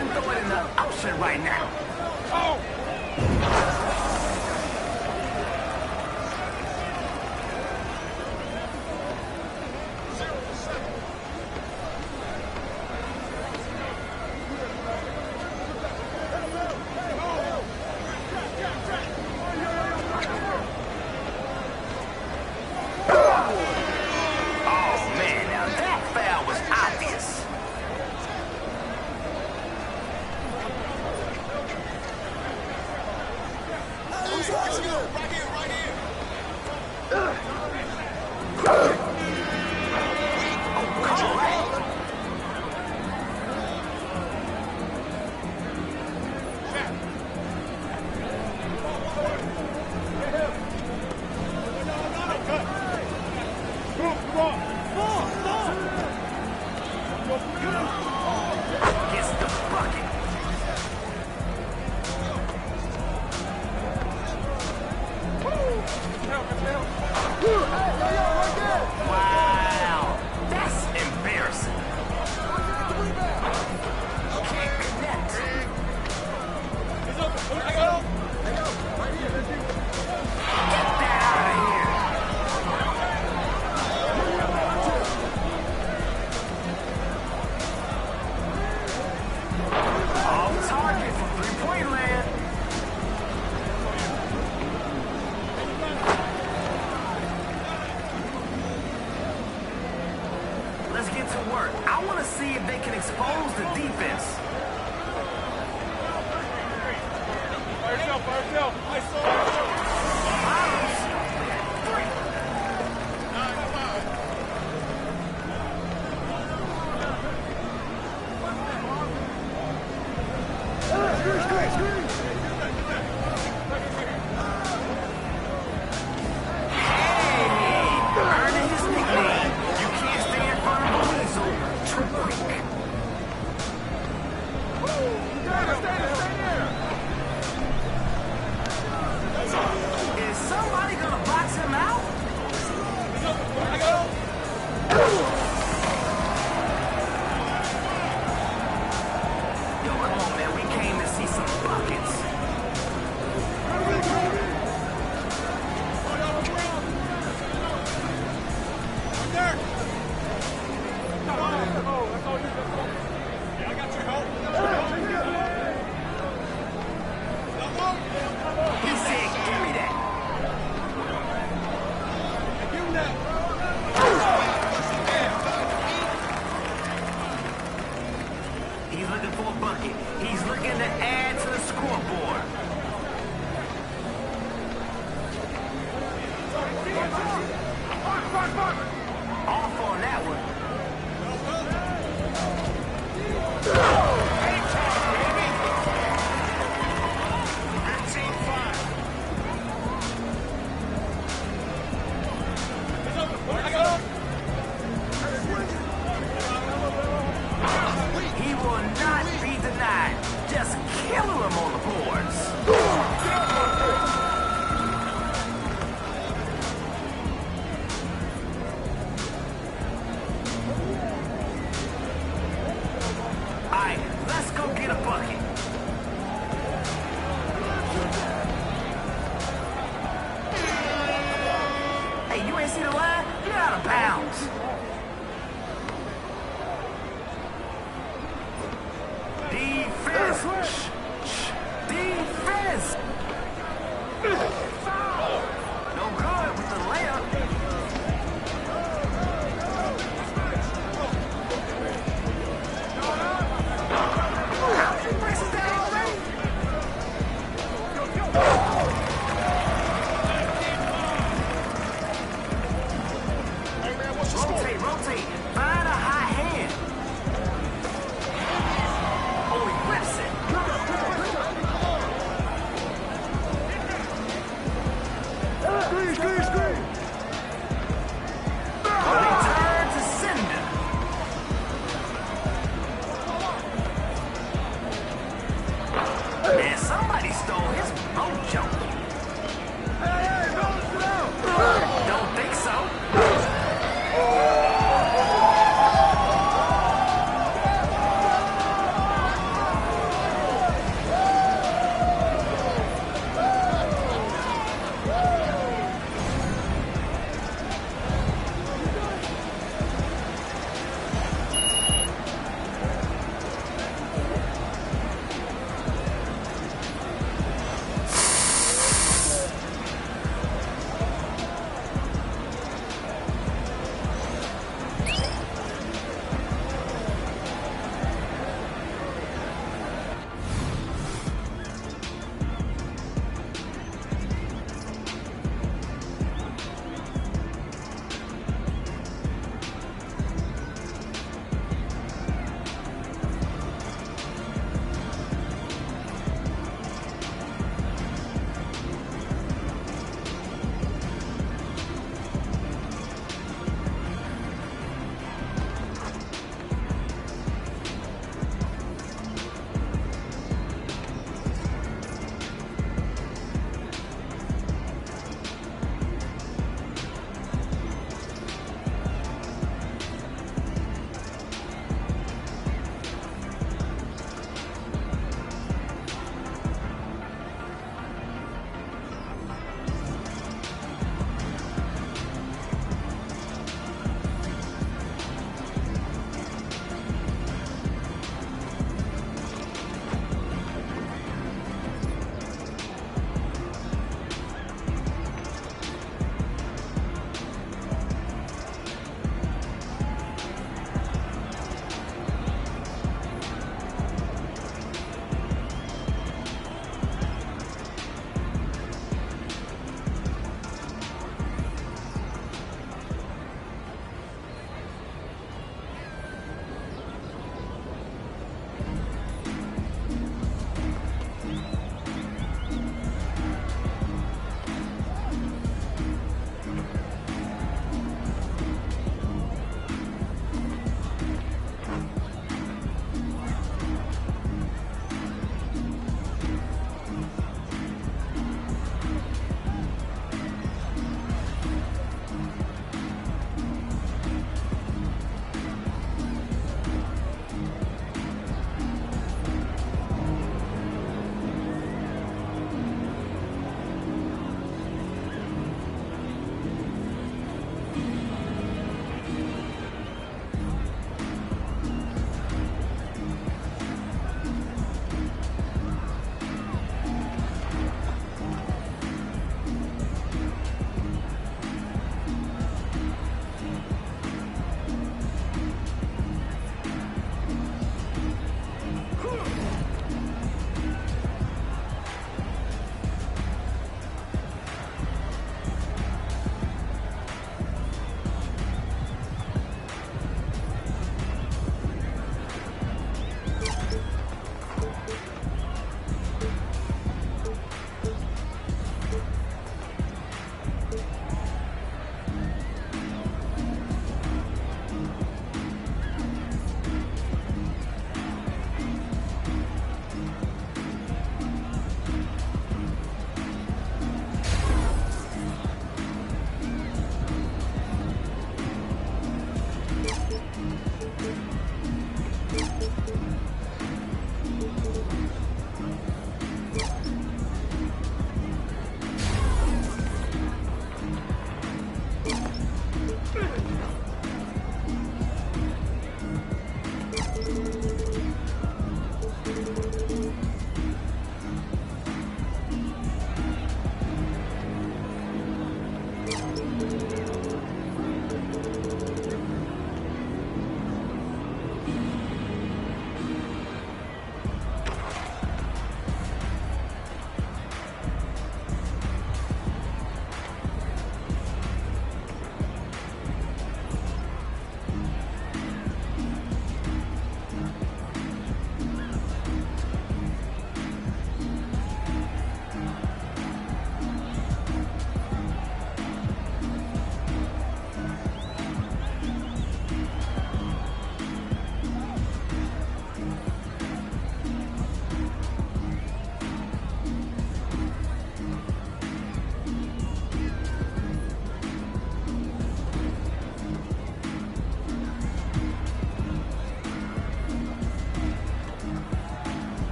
and throw it in the ocean right now.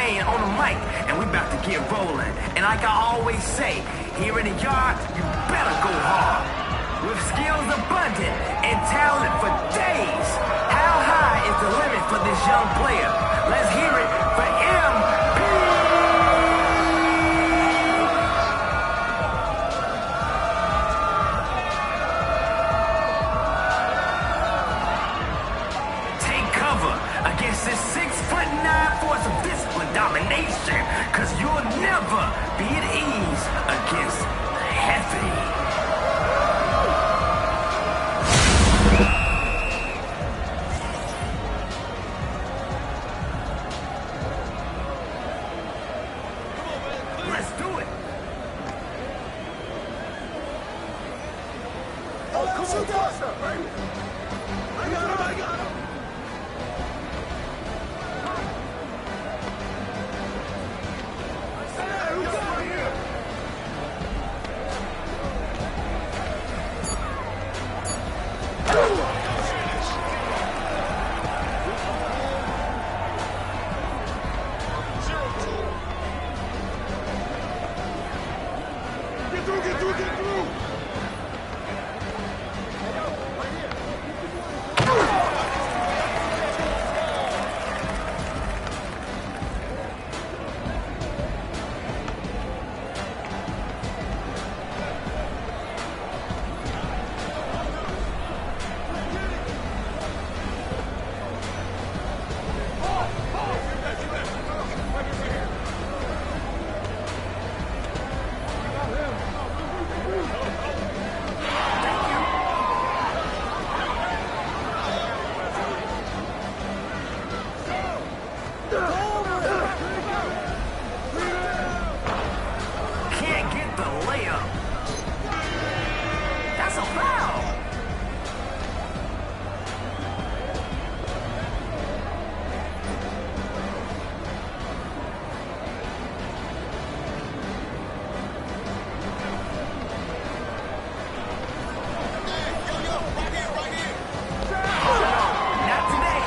Wayne on the mic, and we about to get rolling. And like I always say, here in the yard, you better go hard. With skills abundant and talent for days, how high is the limit for this young player? Let's hear it for MP. Take cover against this 6'9" force of discipline domination, cause you'll never be at ease against the heavy. Let's do it. Oh, come on, toss up, baby. I got him. Hey, who's over here? Get through! Can't get the layup. That's a foul. Not today.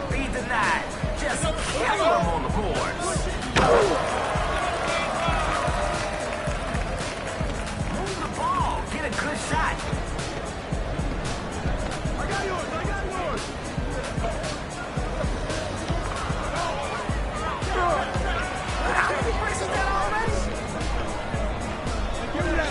Be denied. Just kill them on the boards. Move the ball. Get a good shot. I got yours. How many bricks is that already? Give me that.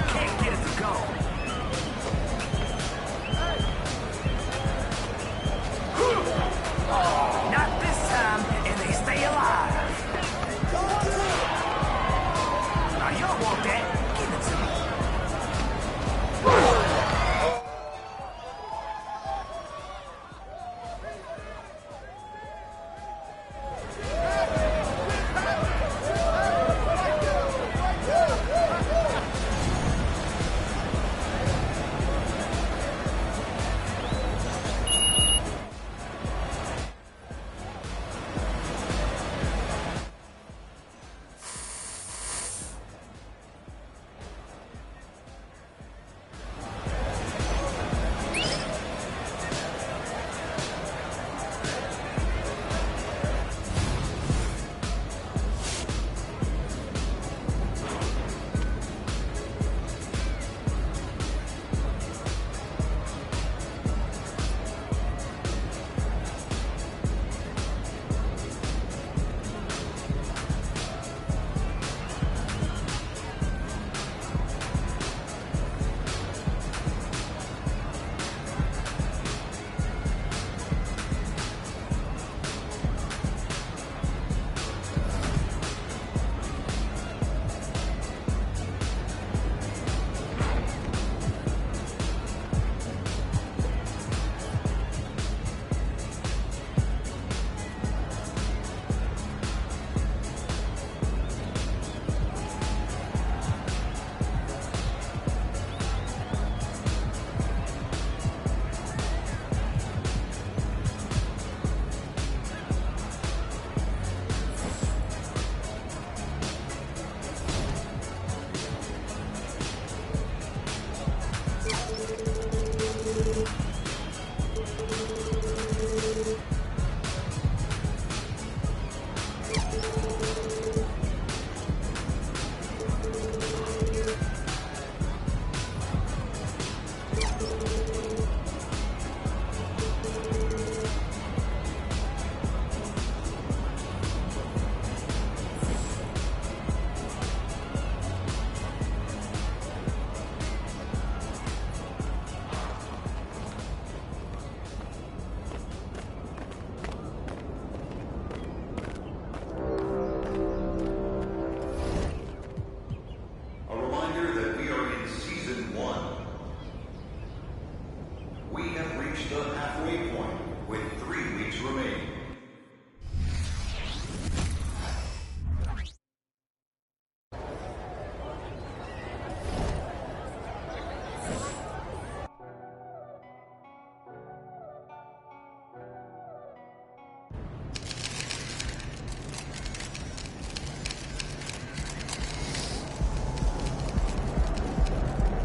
Can't get it to go. Not this time, and they stay alive. Now you don't want that. Give it to me.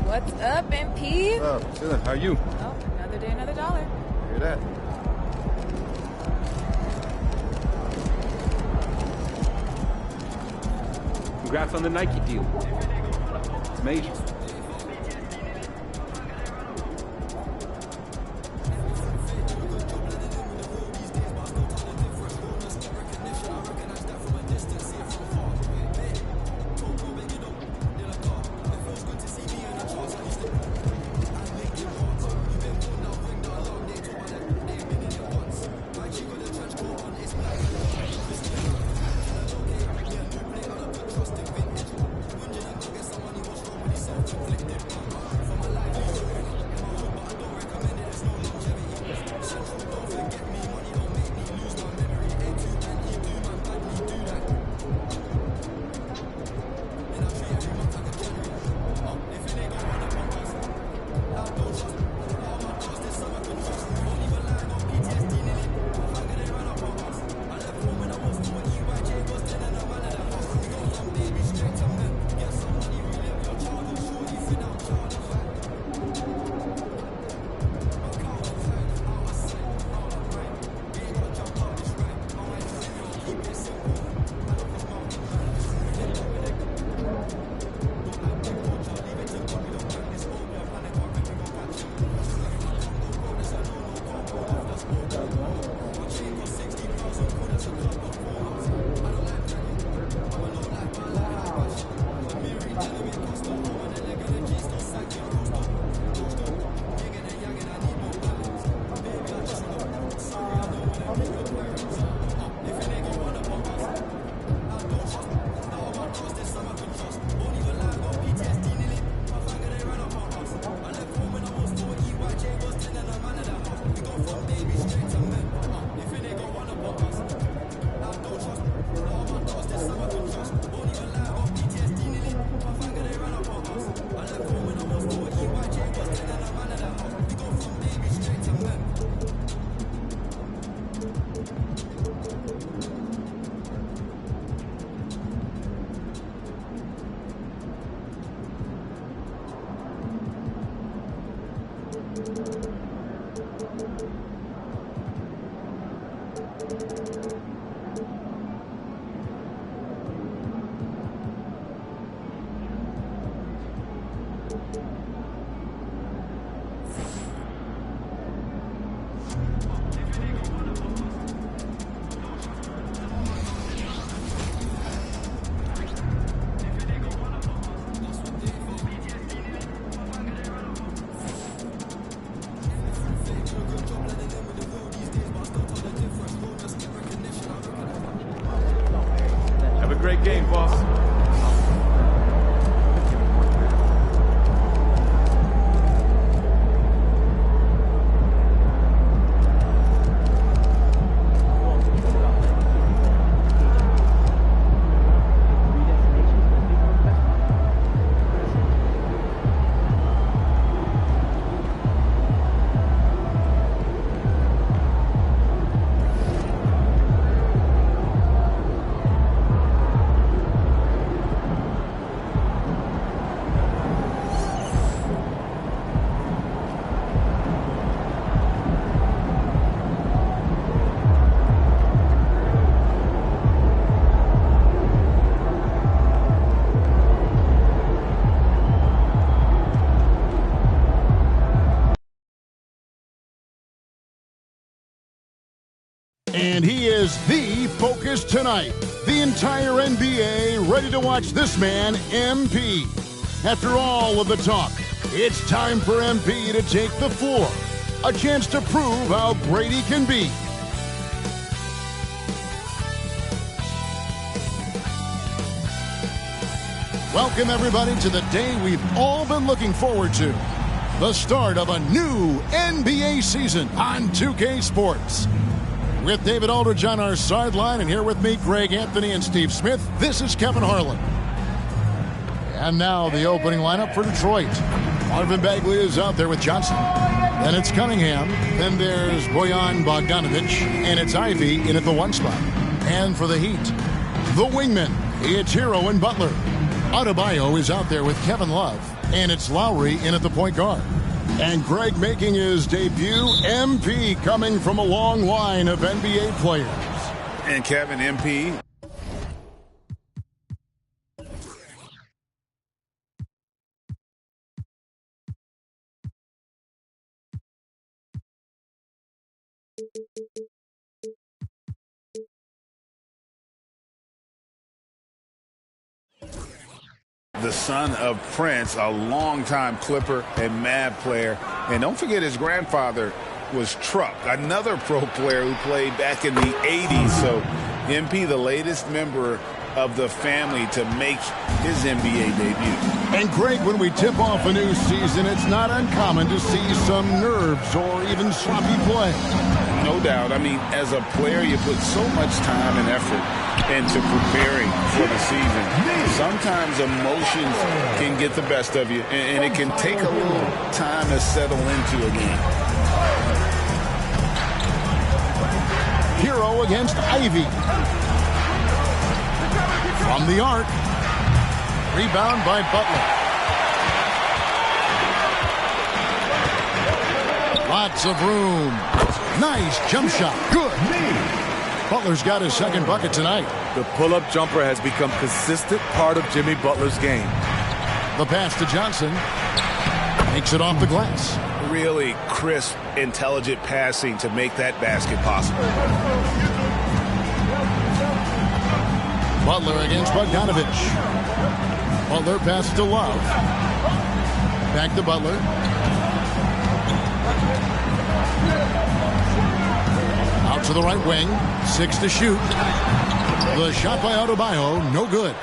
What's up, MP? What's up? Chillin'. How are you? Oh, another day, another dollar. Hear that? Congrats on the Nike deal. It's major. Have a great game, boss. And he is the focus tonight. The entire NBA ready to watch this man, MP. After all of the talk, it's time for MP to take the floor. A chance to prove how great he can be. Welcome, everybody, to the day we've all been looking forward to. The start of a new NBA season on 2K Sports. With David Aldridge on our sideline, and here with me, Greg Anthony and Steve Smith, this is Kevin Harlan. And now the opening lineup for Detroit. Marvin Bagley is out there with Johnson. Then it's Cunningham. Then there's Bojan Bogdanovic. And it's Ivy in at the 1 spot. And for the Heat, the wingmen, it's Hero and Butler. Adebayo is out there with Kevin Love. And it's Lowry in at the point guard. And Greg making his debut, MP, coming from a long line of NBA players. And Kevin, MP. The son of Prince, a longtime Clipper and Mad player. And don't forget his grandfather was Truck, another pro player who played back in the 80s. So MP, the latest member of the family to make his NBA debut. And Greg, when we tip off a new season, it's not uncommon to see some nerves or even sloppy play. No doubt. I mean, as a player, you put so much time and effort into preparing for the season. Sometimes emotions can get the best of you, and it can take a little time to settle into a game. Hero against Ivy. From the arc. Rebound by Butler. Lots of room. Nice jump shot. Good. Butler's got his second bucket tonight. The pull-up jumper has become a consistent part of Jimmy Butler's game. The pass to Johnson. Makes it off the glass. Really crisp, intelligent passing to make that basket possible. Butler against Bogdanovic. Butler pass to Love. Back to Butler. Out to the right wing. 6 to shoot. The shot by Adebayo, no good.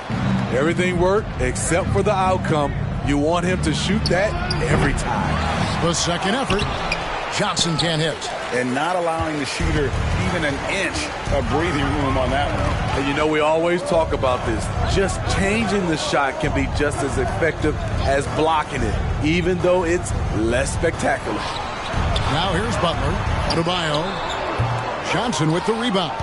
Everything worked except for the outcome. You want him to shoot that every time. The second effort. Johnson can't hit. And not allowing the shooter even an inch of breathing room on that one. And you know, we always talk about this. Just changing the shot can be just as effective as blocking it, even though it's less spectacular. Now here's Butler. Adebayo. Johnson with the rebound.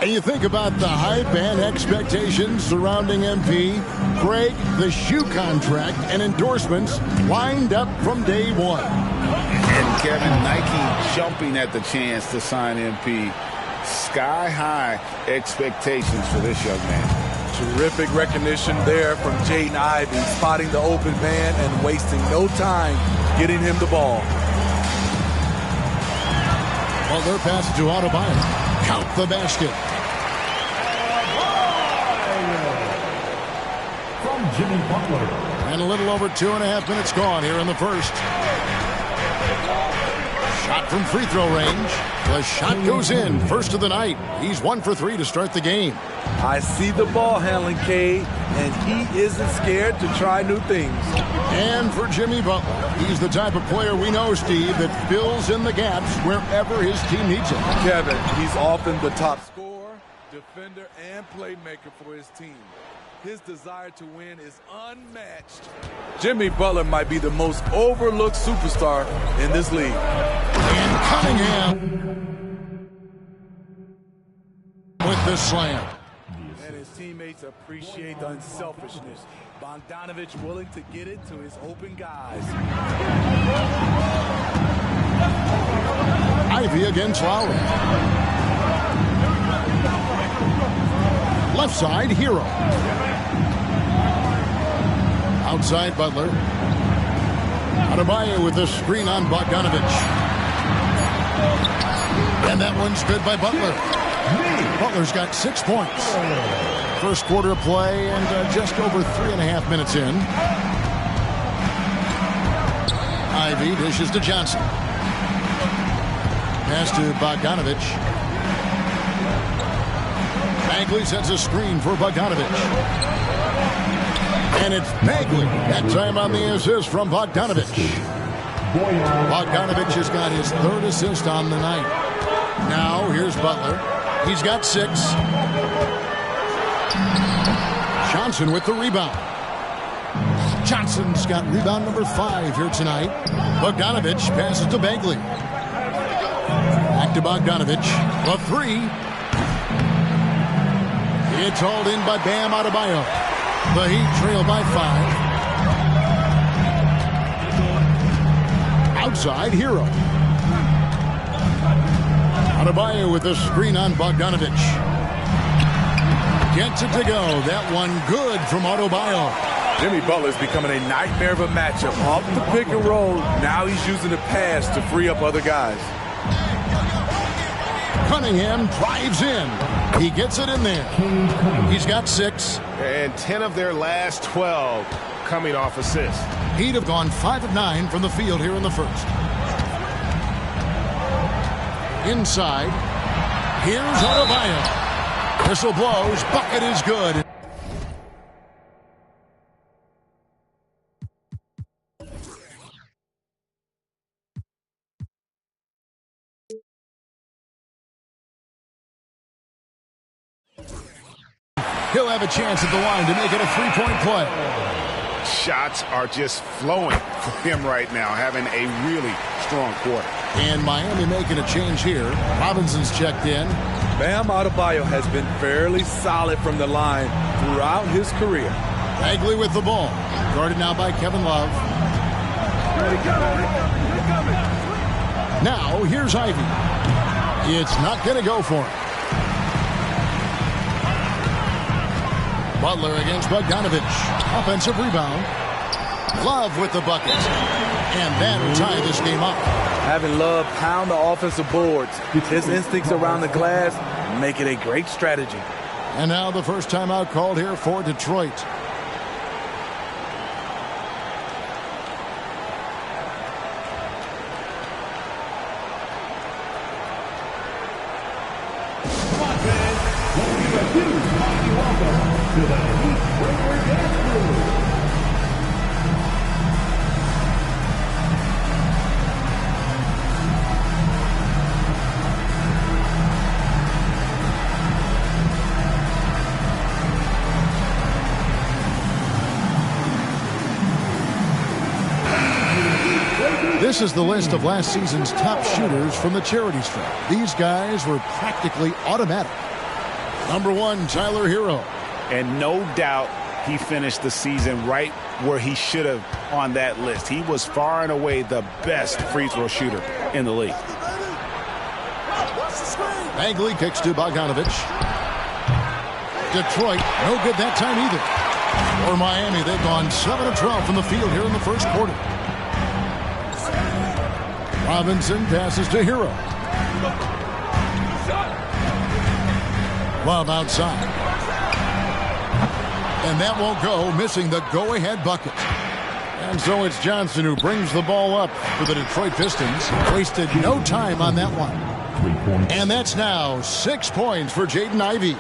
And you think about the hype and expectations surrounding MP. Greg, the shoe contract and endorsements lined up from day one. And Kevin, Nike jumping at the chance to sign MP. Sky-high expectations for this young man. Terrific recognition there from Jaden Ivey, spotting the open man and wasting no time getting him the ball. Butler passes to Adebayo. Count the basket. From Jimmy Butler. And a little over 2.5 minutes gone here in the first. Shot from free throw range. The shot goes in. First of the night. He's 1 for 3 to start the game. I see the ball handling, Cade, and he isn't scared to try new things. And for Jimmy Butler, he's the type of player we know, Steve, that fills in the gaps wherever his team needs him. Kevin, he's often the top scorer, defender, and playmaker for his team. His desire to win is unmatched. Jimmy Butler might be the most overlooked superstar in this league. And Cunningham with the slam. And his teammates appreciate the unselfishness. Bogdanovich willing to get it to his open guys. Ivy against Lowry. Left side, Hero. Outside, Butler. Adebayo with the screen on Bogdanovich. And that one's good by Butler. Butler's got 6 points. First quarter of play and just over 3.5 minutes in. Ivy dishes to Johnson. Pass to Bogdanovich. Bagley sets a screen for Bogdanovich. And it's Bagley. That time on the assist from Bogdanovich. Bogdanovich has got his 3rd assist on the night. Now here's Butler. He's got 6. Johnson with the rebound. Johnson's got rebound number 5 here tonight. Bogdanovich passes to Bagley. Back to Bogdanovich. The 3. It's hauled in by Bam Adebayo. The Heat trail by 5. Outside, Hero. Adebayo with the screen on Bogdanovich. Gets it to go. That one good from Adebayo. Jimmy Butler's becoming a nightmare of a matchup. Off the pick and roll, now he's using the pass to free up other guys. Cunningham drives in. He gets it in there. He's got 6. And 10 of their last 12 coming off assists. He'd have gone 5 of 9 from the field here in the first. Inside. Here's Adebayo. Whistle blows. Bucket is good. He'll have a chance at the line to make it a 3-point play. Shots are just flowing for him right now, having a really strong quarter. And Miami making a change here. Robinson's checked in. Bam Adebayo has been fairly solid from the line throughout his career. Bagley with the ball. Guarded now by Kevin Love. Now, here's Ivy. It's not going to go for him. Butler against Bogdanovich. Offensive rebound. Love with the bucket. And that will tie this game up. Having Love pound the offensive boards. His instincts around the glass make it a great strategy. And now the first timeout called here for Detroit. To the Heat Breaker Dance Crew. This is the list of last season's top shooters from the charity stripe. These guys were practically automatic. Number 1, Tyler Hero. And no doubt he finished the season right where he should have on that list. He was far and away the best free throw shooter in the league. Bagley kicks to Bogdanovich. Detroit, no good that time either. For Miami, they've gone 7 of 12 from the field here in the first quarter. Robinson passes to Hero. Love outside. And that won't go, missing the go-ahead bucket. And so it's Johnson who brings the ball up for the Detroit Pistons. Wasted no time on that one. 3 points. And that's now 6 points for Jaden Ivey.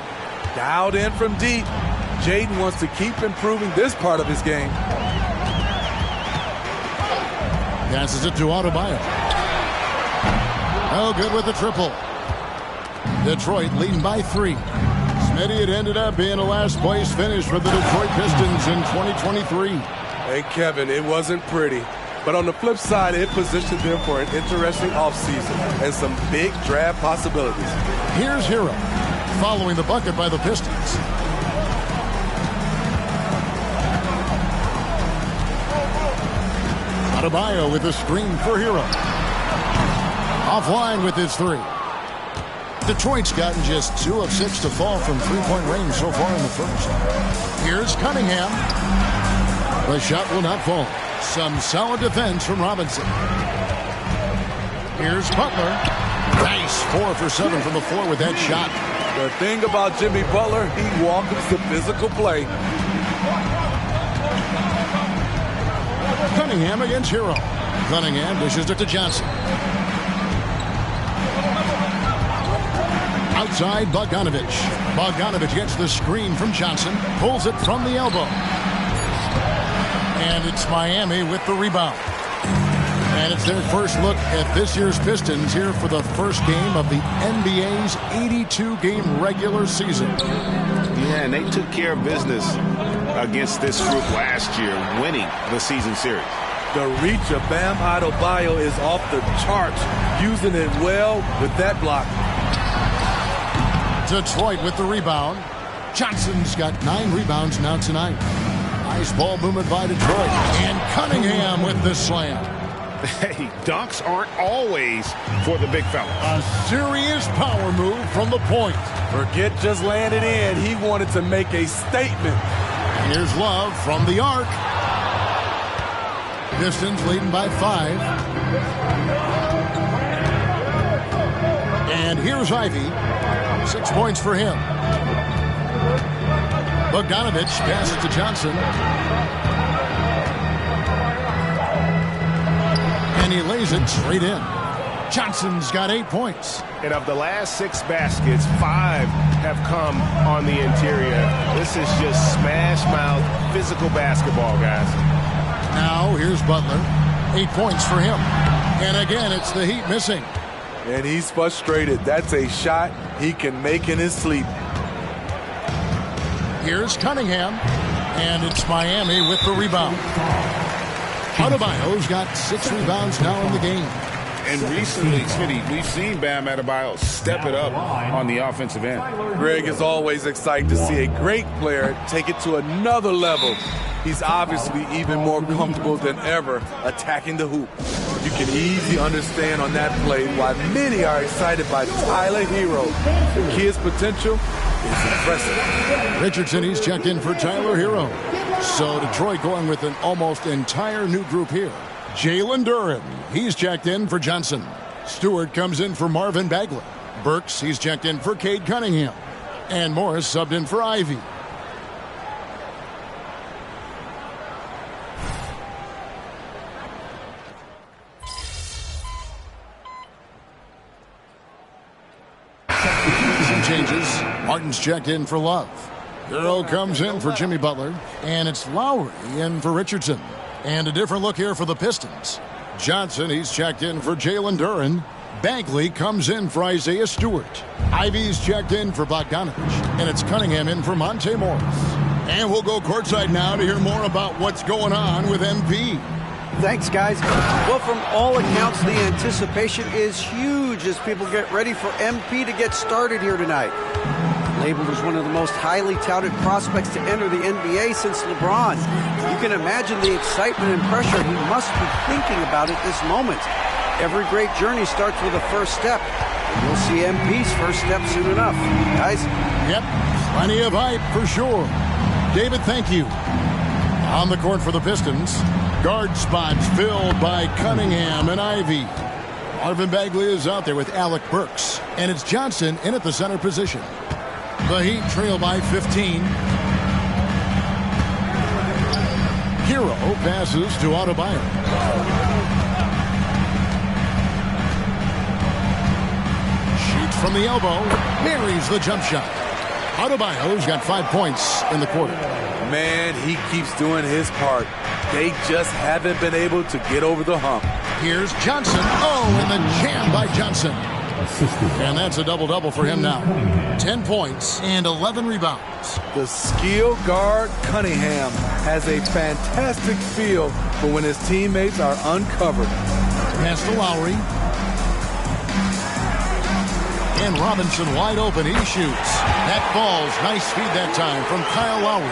Dialed in from deep. Jaden wants to keep improving this part of his game. Passes it to Adebayo. Oh, good with the triple. Detroit leading by 3. Smitty, it ended up being a last-place finish for the Detroit Pistons in 2023. Hey, Kevin, it wasn't pretty. But on the flip side, it positioned them for an interesting offseason and some big draft possibilities. Here's Hero, following the bucket by the Pistons. Adebayo with a screen for Hero. Offline with his 3. Detroit's gotten just 2 of 6 to fall from three-point range so far in the first. Here's Cunningham. The shot will not fall. Some solid defense from Robinson. Here's Butler. Nice 4 for 7 from the floor with that shot. The thing about Jimmy Butler, he welcomes the physical play. Cunningham against Hero. Cunningham dishes it to Johnson. Outside Bogdanovich. Bogdanovich gets the screen from Johnson. Pulls it from the elbow. And it's Miami with the rebound. And it's their first look at this year's Pistons here for the first game of the NBA's 82-game regular season. Yeah, and they took care of business against this group last year, winning the season series. The reach of Bam Adebayo is off the charts, using it well with that block. Detroit with the rebound. Johnson's got 9 rebounds now tonight. Nice ball movement by Detroit. And Cunningham with the slam. Hey, dunks aren't always for the big fella. A serious power move from the point. Forget just laying it in. He wanted to make a statement. Here's Love from the arc. Pistons leading by 5. And here's Ivey. 6 points for him. Bogdanovich passes to Johnson. And he lays it straight in. Johnson's got 8 points. And of the last 6 baskets, 5 have come on the interior. This is just smash mouth physical basketball, guys. Now here's Butler. 8 points for him. And again, it's the Heat missing. And he's frustrated. That's a shot he can make in his sleep. Here's Cunningham. And it's Miami with the rebound. Adebayo's got 6 rebounds now in the game. And recently, Smitty, we've seen Bam Adebayo step it up on the offensive end. Greg is always excited to see a great player take it to another level. He's obviously even more comfortable than ever attacking the hoop. You can easily understand on that play why many are excited by Tyler Hero. The kid's potential is impressive. Richardson, he's checked in for Tyler Hero. So Detroit going with an almost entire new group here. Jalen Duren, he's checked in for Johnson. Stewart comes in for Marvin Bagley. Burks, he's checked in for Cade Cunningham. And Morris subbed in for Ivey. Some changes. Martin's checked in for Love. Hero comes in for Jimmy Butler. And it's Lowry in for Richardson. And a different look here for the Pistons. Johnson, he's checked in for Jalen Duren. Bagley comes in for Isaiah Stewart. Ivey's checked in for Bogdanovich. And it's Cunningham in for Monte Morris. And we'll go courtside now to hear more about what's going on with MP. Thanks, guys. Well, from all accounts, the anticipation is huge as people get ready for MP to get started here tonight. Labeled as one of the most highly touted prospects to enter the NBA since LeBron. You can imagine the excitement and pressure he must be thinking about at this moment. Every great journey starts with a first step. And you'll see MP's first step soon enough. Guys? Yep, plenty of hype for sure. David, thank you. On the court for the Pistons, guard spots filled by Cunningham and Ivey. Marvin Bagley is out there with Alec Burks. And it's Johnson in at the center position. The Heat trail by 15. Hero passes to Adebayo. Shoots from the elbow. Marries the jump shot. Adebayo's got 5 points in the quarter. Man, he keeps doing his part. They just haven't been able to get over the hump. Here's Johnson. Oh, and the jam by Johnson. And that's a double-double for him now. 10 points and 11 rebounds. The skill guard Cunningham has a fantastic feel for when his teammates are uncovered. Pass to Lowry. And Robinson wide open. He shoots. That falls. Nice feed that time from Kyle Lowry.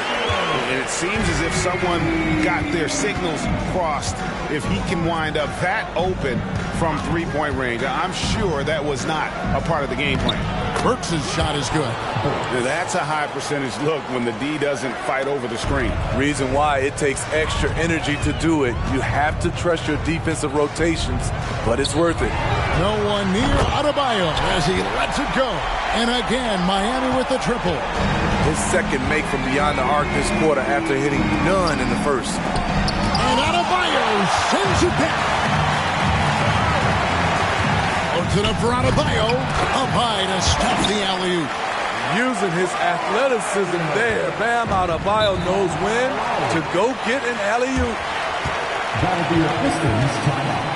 And it seems as if someone got their signals crossed. If he can wind up that open from three-point range, I'm sure that was not a part of the game plan. Burks' shot is good. That's a high percentage look when the D doesn't fight over the screen. Reason why it takes extra energy to do it. You have to trust your defensive rotations, but it's worth it. No one near Adebayo as he lets it go. And again, Miami with the triple. His second make from beyond the arc this quarter after hitting none in the first. And Adebayo sends it back. Puts it up for Adebayo. Up high to stop the alley-oop. Using his athleticism there, Bam Adebayo knows when to go get an alley-oop. That'll be a Pistons timeout.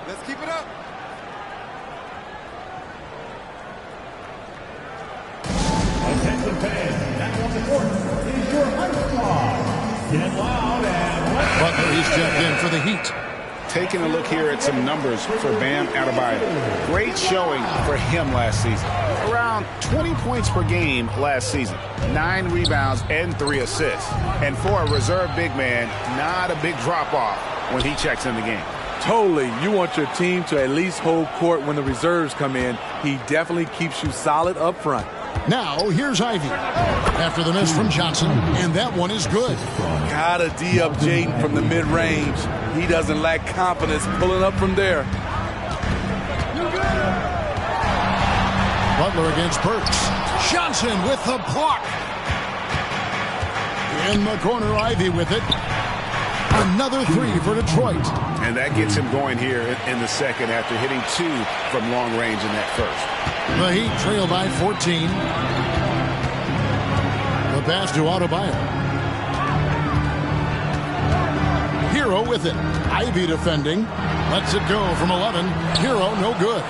Let's keep it up. Attention fans, now on the court is your high squad. Get loud and let's Butler is checked in for the Heat. Taking a look here at some numbers for Bam Adebayo. Great showing for him last season. Around 20 points per game last season. 9 rebounds and 3 assists. And for a reserve big man, not a big drop-off when he checks in the game. Totally. You want your team to at least hold court when the reserves come in. He definitely keeps you solid up front. Now, here's Ivy. After the miss from Johnson, and that one is good. Gotta D up Jaden from the mid-range. He doesn't lack confidence pulling up from there. Butler against Burks. Johnson with the block. In the corner, Ivy with it. Another three for Detroit. And that gets him going here in the second after hitting 2 from long range in that first. The Heat trail by 14. The pass to Adebayo. Hero with it. Ivy defending. Lets it go from 11. Hero no good.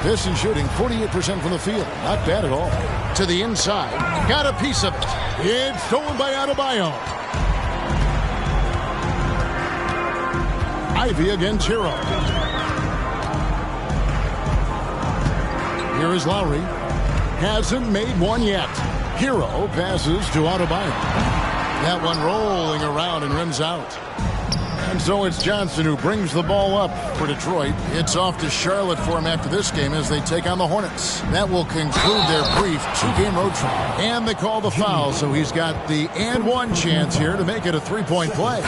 Pistons shooting 48% from the field. Not bad at all. To the inside. Got a piece of it. It's stolen by Adebayo. Ivy against Hero. Here is Lowry. Hasn't made one yet. Hero passes to Adebayo. That one rolling around and rims out. And so it's Johnson who brings the ball up for Detroit. It's off to Charlotte for him after this game as they take on the Hornets. That will conclude their brief 2-game road trip. And they call the foul, so he's got the and one chance here to make it a 3-point play.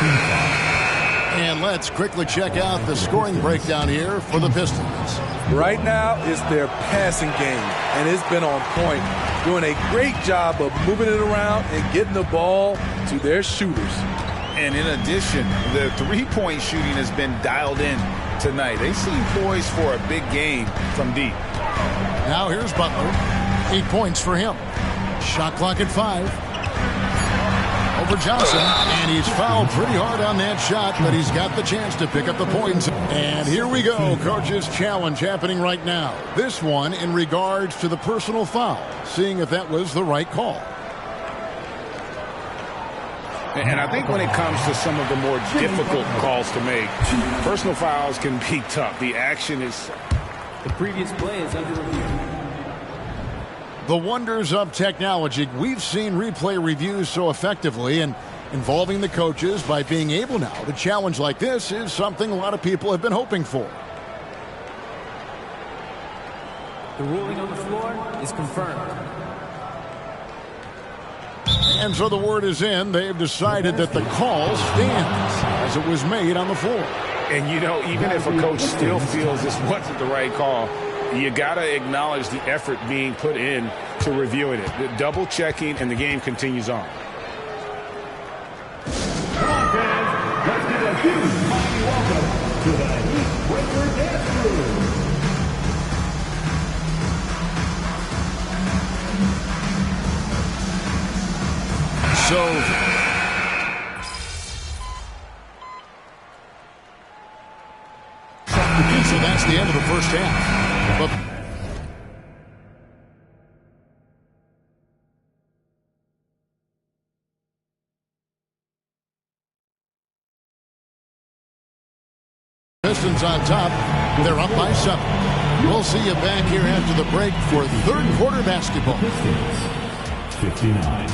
And let's quickly check out the scoring breakdown here for the Pistons. Right now, it's their passing game, and it's been on point. Doing a great job of moving it around and getting the ball to their shooters. And in addition, the three-point shooting has been dialed in tonight. They seem poised for a big game from deep. Now here's Butler. 8 points for him. Shot clock at 5. Over Johnson, and he's fouled pretty hard on that shot, but he's got the chance to pick up the points. And here we go, coach's challenge happening right now. This one in regards to the personal foul, seeing if that was the right call. And I think when it comes to some of the more difficult calls to make, personal fouls can be tough. The action is... The previous play is under review. The wonders of technology. We've seen replay reviews so effectively, and involving the coaches by being able now to challenge like this is something a lot of people have been hoping for. The ruling on the floor is confirmed. And so the word is in. They've decided that the call stands as it was made on the floor. And, you know, even if a coach still feels this wasn't the right call, you got to acknowledge the effort being put in to reviewing it. The double checking, and the game continues on. Come on, fans. Let's give a huge mighty welcome to the Heat Breaker Dance Crew. So that's the end of the first half. But Pistons on top. They're up by 7. We'll see you back here after the break for third quarter basketball. 59.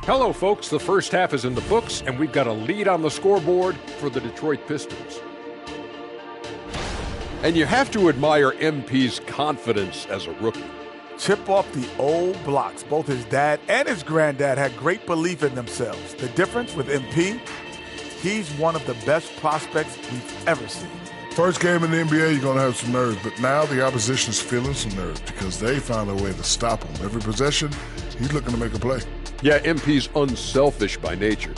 Hello, folks. The first half is in the books, and we've got a lead on the scoreboard for the Detroit Pistons. And you have to admire MP's confidence as a rookie. Chip off the old blocks. Both his dad and his granddad had great belief in themselves. The difference with MP, he's one of the best prospects we've ever seen. First game in the NBA, you're going to have some nerves, but now the opposition's feeling some nerves because they found a way to stop him. Every possession, he's looking to make a play. Yeah, MP's unselfish by nature,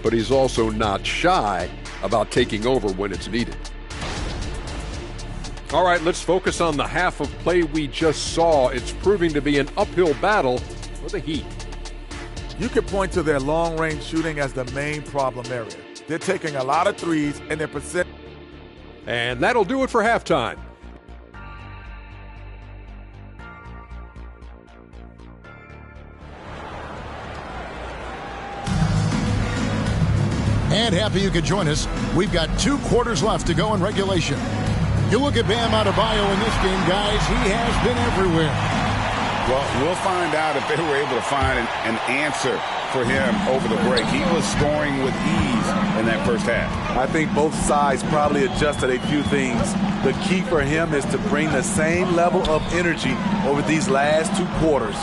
but he's also not shy about taking over when it's needed. All right, let's focus on the half of play we just saw. It's proving to be an uphill battle for the Heat. You can point to their long-range shooting as the main problem area. They're taking a lot of threes, and their percent. And that'll do it for halftime. And happy you could join us. We've got 2 quarters left to go in regulation. You look at Bam Adebayo in this game, guys. He has been everywhere. Well, we'll find out if they were able to find an answer for him over the break. He was scoring with ease in that first half. I think both sides probably adjusted a few things. The key for him is to bring the same level of energy over these last 2 quarters.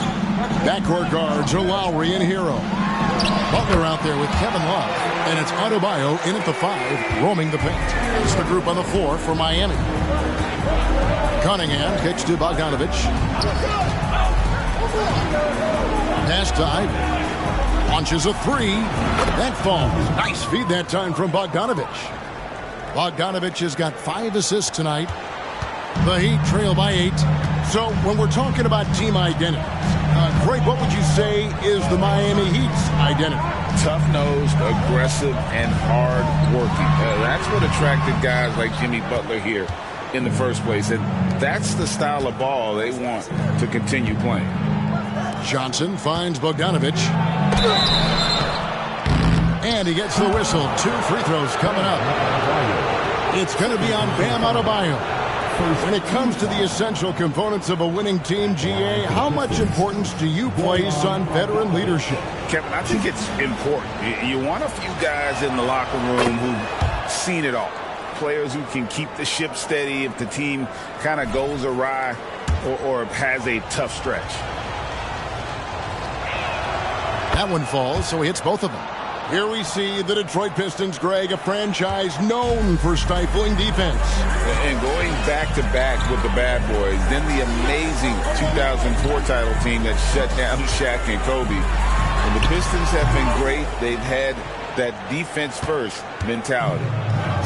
Backcourt guards are Lowry and Hero. Butler out there with Kevin Love. And it's Adebayo in at the 5, roaming the paint. It's the group on the floor for Miami. Cunningham kicks to Bogdanovic. Pass to Ivey. Launches a 3. That falls. Nice feed that time from Bogdanovic. Bogdanovic has got 5 assists tonight. The Heat trail by 8. So when we're talking about team identity, Greg, what would you say is the Miami Heat's identity? Tough-nosed, aggressive, and hard-working. That's what attracted guys like Jimmy Butler here in the first place. And that's the style of ball they want to continue playing. Johnson finds Bogdanovic. And he gets the whistle. 2 free throws coming up. It's going to be on Bam Adebayo. When it comes to the essential components of a winning team, GA, how much importance do you place on veteran leadership? Kevin, I think it's important. You want a few guys in the locker room who've seen it all. Players who can keep the ship steady if the team kind of goes awry or has a tough stretch. That one falls, so he hits both of them. Here we see the Detroit Pistons, Greg, a franchise known for stifling defense. And going back-to-back with the bad boys, then the amazing 2004 title team that shut down Shaq and Kobe. And the Pistons have been great. They've had that defense-first mentality.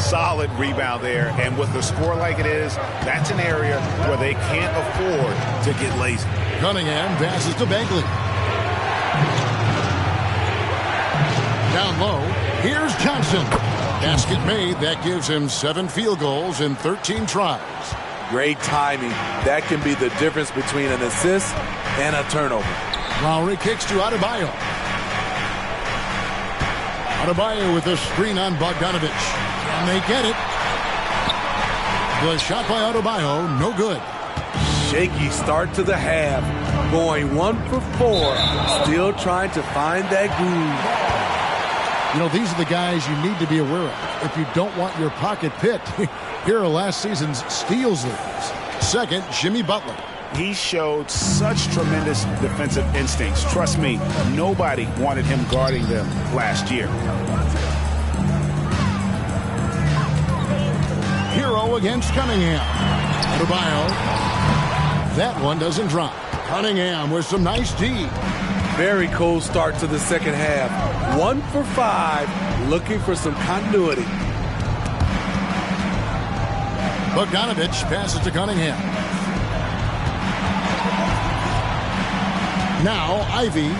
Solid rebound there, and with a score like it is, that's an area where they can't afford to get lazy. Cunningham passes to Bagley. Down low, here's Johnson. Basket made. That gives him 7 field goals in 13 tries. Great timing. That can be the difference between an assist and a turnover. Lowry kicks to Adebayo. Adebayo with the screen on Bogdanovic. Can they get it? The shot by Adebayo, no good. Shaky start to the half. Going 1 for 4. Still trying to find that groove. You know, these are the guys you need to be aware of if you don't want your pocket picked. Here are last season's steals leaders. Second, Jimmy Butler. He showed such tremendous defensive instincts. Trust me, nobody wanted him guarding them last year. Hero against Cunningham. Adebayo. That one doesn't drop. Cunningham with some nice D. Very cold start to the second half. 1 for 5, looking for some continuity. Bogdanovich passes to Cunningham. Now Ivy.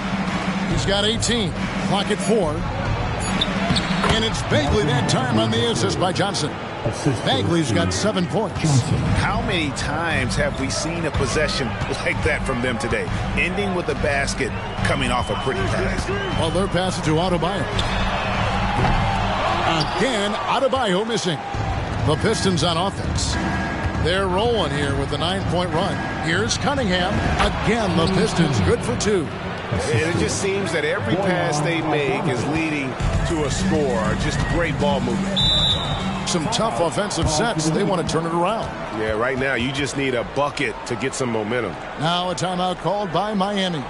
He's got 18. Clock at 4. And it's Bagley that time on the assist by Johnson. Bagley's got 7 points. How many times have we seen a possession like that from them today? Ending with a basket, coming off a pretty pass. Well, they're passing to Adebayo. Again, Adebayo missing. The Pistons on offense. They're rolling here with the 9-point run. Here's Cunningham. Again, the Pistons good for 2. It just seems that every pass they make is leading to a score. Just great ball movement. Some tough offensive sets. They want to turn it around. Yeah, right now you just need a bucket to get some momentum. Now a timeout called by Miami.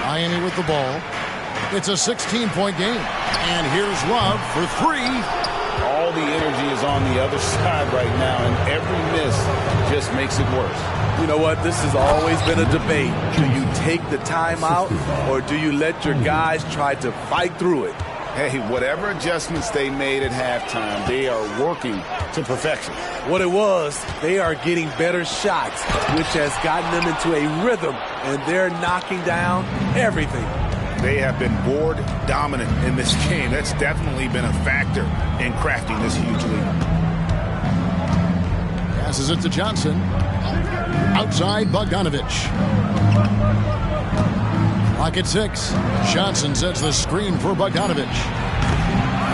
Miami with the ball. It's a 16-point game. And here's Love for 3. All the energy is on the other side right now, and every miss just makes it worse. You know what? This has always been a debate. Do you take the timeout, or do you let your guys try to fight through it? Hey, whatever adjustments they made at halftime, they are working to perfection. What it was, they are getting better shots, which has gotten them into a rhythm, and they're knocking down everything. They have been board dominant in this game. That's definitely been a factor in crafting this huge lead. Passes it to Johnson. Outside, Bogdanovich. Clock at 6. Johnson sets the screen for Bogdanovich.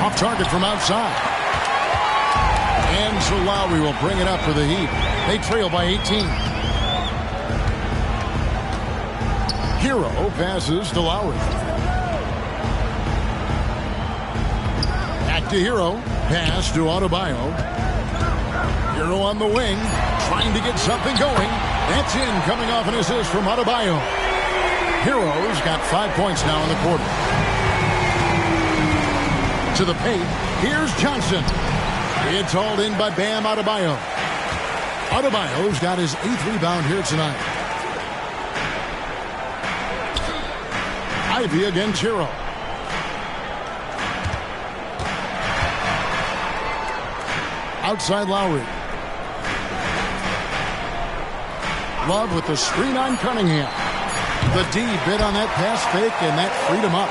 Off target from outside. And so Lowry will bring it up for the Heat. They trail by 18. Hero passes to Lowry. Back to Hero. Pass to Adebayo. Hero on the wing. Trying to get something going. That's in, coming off an assist from Adebayo. Hero's got 5 points now in the quarter. To the paint. Here's Johnson. It's hauled in by Bam Adebayo. Adebayo's got his 8th rebound here tonight. Ivy against Hero. Outside Lowry. Love with the screen on Cunningham. The D bit on that pass fake, and that freed him up.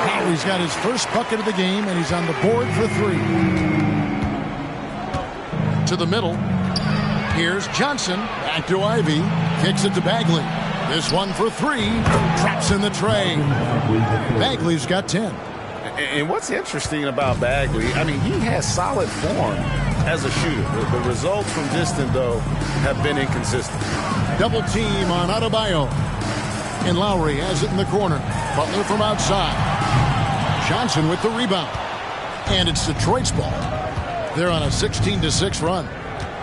Now he's got his first bucket of the game, and he's on the board for 3. To the middle. Here's Johnson. Back to Ivy. Kicks it to Bagley. This one for 3. Traps in the tray. Bagley's got 10. And what's interesting about Bagley, I mean, he has solid form as a shooter. The results from distance, though, have been inconsistent. Double team on Adebayo. And Lowry has it in the corner. Butler from outside. Johnson with the rebound. And it's Detroit's ball. They're on a 16-6 run.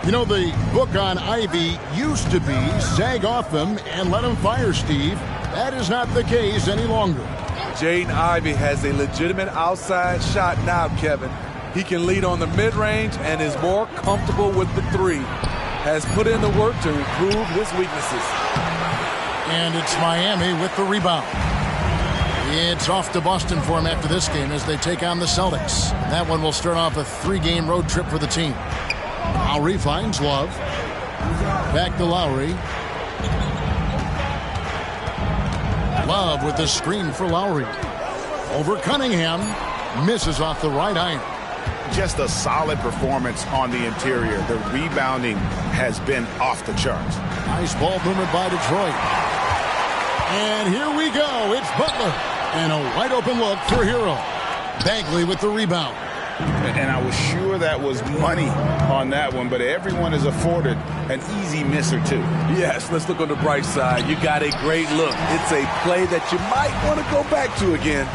You know, the book on Ivy used to be sag off them and let him fire, Steve. That is not the case any longer. Jaden Ivey has a legitimate outside shot now, Kevin. He can lead on the mid-range and is more comfortable with the 3. Has put in the work to improve his weaknesses. And it's Miami with the rebound. It's off to Boston for him after this game as they take on the Celtics. That one will start off a 3-game road trip for the team. Lowry finds Love. Back to Lowry. Love with the screen for Lowry. Over Cunningham. Misses off the right iron. Just a solid performance on the interior. The rebounding has been off the charts. Nice ball movement by Detroit. And here we go. It's Butler. And a wide open look for Hero. Bagley with the rebound. And I was sure that was money on that one, but everyone is afforded an easy miss or two. Yes, let's look on the bright side. You got a great look. It's a play that you might want to go back to again.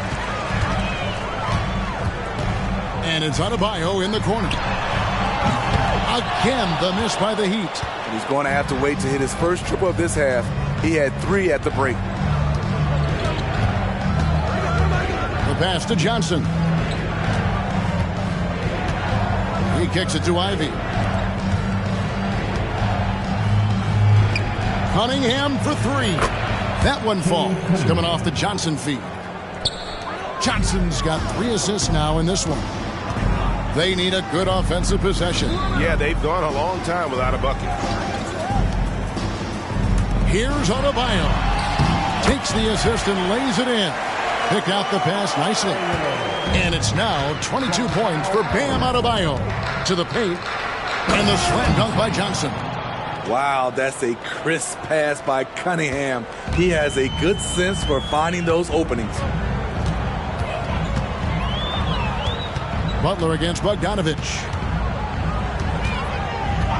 And it's Adebayo in the corner. Again, the miss by the Heat. And he's going to have to wait to hit his first triple of this half. He had 3 at the break. The pass to Johnson. He kicks it to Ivy. Cunningham for 3. That one falls. Coming off the Johnson feed. Johnson's got 3 assists now in this one. They need a good offensive possession. Yeah, they've gone a long time without a bucket. Here's Adebayo. Takes the assist and lays it in. Picked out the pass nicely. And it's now 22 points for Bam Adebayo. To the paint. And the slam dunk by Johnson. Wow, that's a crisp pass by Cunningham. He has a good sense for finding those openings. Butler against Bogdanovich.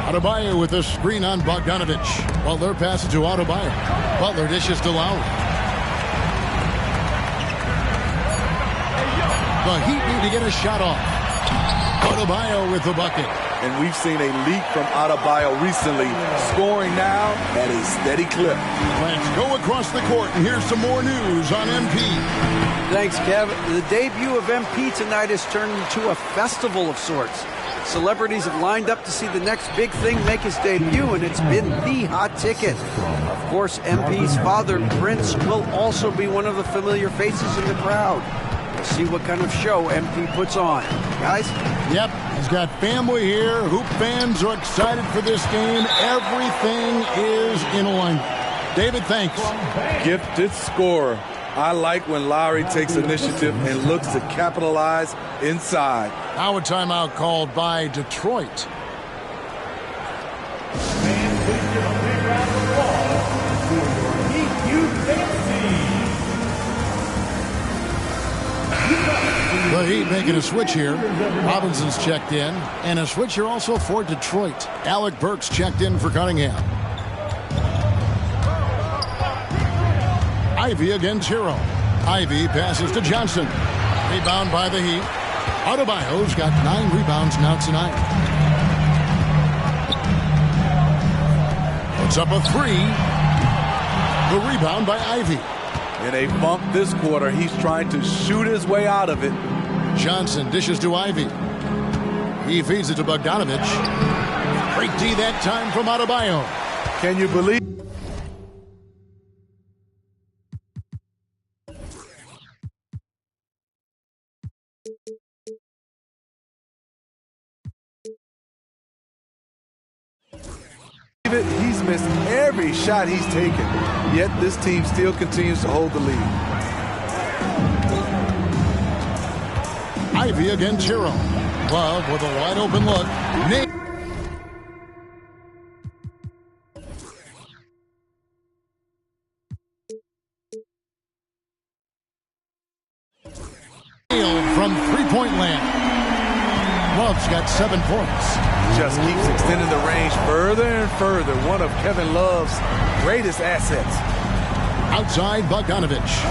Adebayo with a screen on Bogdanovich. Butler passes to Adebayo. Butler dishes to Lowry. The Heat need to get a shot off. Adebayo with the bucket. And we've seen a leak from Adebayo recently, scoring now at a steady clip. Let's go across the court, and here's some more news on MP. Thanks, Kev. The debut of MP tonight has turned into a festival of sorts. Celebrities have lined up to see the next big thing make his debut, and it's been the hot ticket. Of course, MP's father, Prince, will also be one of the familiar faces in the crowd. We'll see what kind of show MP puts on. Guys? Yep, he's got family here. Hoop fans are excited for this game. Everything is in alignment. David, thanks. Gifted scorer. I like when Lowry takes initiative and looks to capitalize inside. Now a timeout called by Detroit. The Heat making a switch here. Robinson's checked in. And a switch here also for Detroit. Alec Burks checked in for Cunningham. Ivy against Hero. Ivy passes to Johnson. Rebound by the Heat. Adebayo's got 9 rebounds now tonight. Puts up a 3. The rebound by Ivy. In a bump this quarter, he's trying to shoot his way out of it. Johnson dishes to Ivy. He feeds it to Bogdanovich. Great D that time from Adebayo. Can you believe? He's missed every shot he's taken, yet this team still continues to hold the lead. Ivy against Hero. Love with a wide open look. From three-point land. Love's got 7 points. Just keeps extending the range further and further. One of Kevin Love's greatest assets. Outside Bogdanovich.